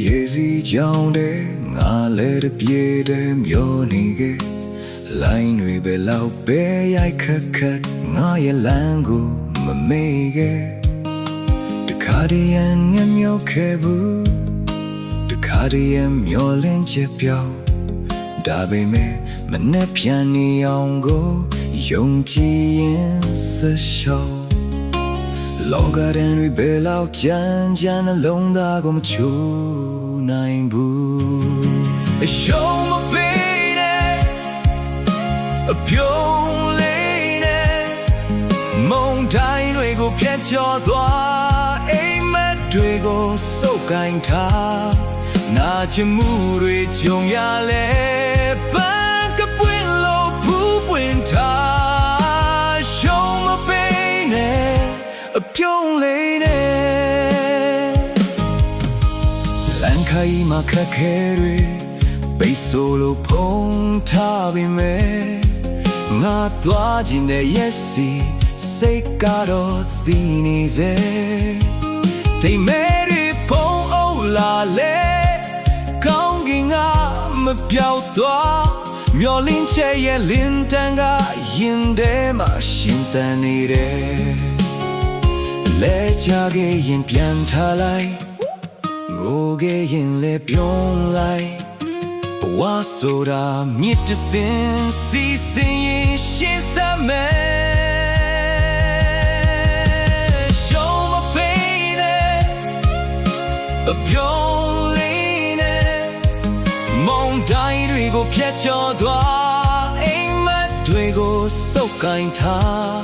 ရေစီကြောင်းတဲ့ငါလည်းတပြေတဲ့မျိုးနေခဲ့လိုင်းတွေပဲလောက်ပဲရိုက်ခတ်ခတ်ငါရဲ့လမ်းကိုမမေ့ခဲ့တခါတည်းရန်ငမျောခဲ့ဘူးတခါတည်းရန်မျောလင်းချက်ပြောင်းဒါပေမဲ့မနဲ့ပြန်နေအောင်ကိုယုံကြည်ရင်ဆက်ရှောင်းလောကရန်တွေဘယ်လောက်ကြမ်းကြမ်းနှလုံးသားကိုမချိုးနိုင်ဘူးအရှုံးမပေးနဲ့အပြုံးလေးနဲ့မုန်တိုင်းတွေကိုဖျက်ချော်သွားအိမ်မက်တွေကိုစုပ်ကိုင်ထားနာချမှုတွေကြုံရလဲပန်းကပွင့်လို့ဖူးပွင့်ထားရှုံးမပေးနဲ့အပြုံးလေးနဲ့လမ်းခရီးမှာခက်ခဲတွေပိတ်ဆို့လို့ဖုံးထားပြီမဲ့ငါသွားခြင်းတဲ့ရက်စီစိတ်ကတော့သိနေစေတိမ်မဲတွေဖုံးအုပ်လာလေကောင်းကင်ကမပြောက်သွားမျောလင်းချက်ရဲ့လင်းတန်းကရင်ထဲမှာရှင်သန်နေတယ်လဲချခဲ့ရင်ပြန်ထားလိုက်ငိုခဲ့ရင်လည်းပြုံးလိုက်ဘဝဆိုတာမြစ်တစ်စင်စီစဉ်ရင်ရှင်းစမယ်ရှုံးမပေးနဲ့အပြုံးလေးနဲ့မုန်တိုင်းတွေကိုဖျက်ချော်သွားအိမ်မက်တွေကိုစုပ်ကိုင်ထား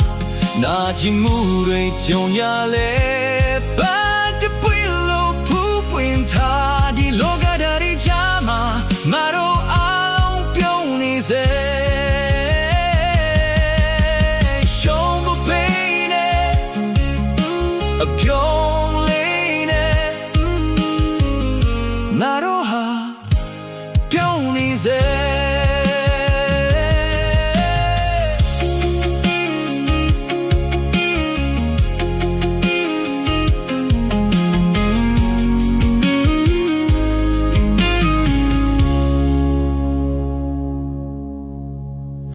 နာကျင်မှုတွေကြုံရလဲပန်းတပွင့်လို့ဖူးပွင့်ထားဒီလောကဓာတ်ချာမှာမတော်အောင်ပြုံးနေစေရှုံးမပေးနဲ့အပြုံ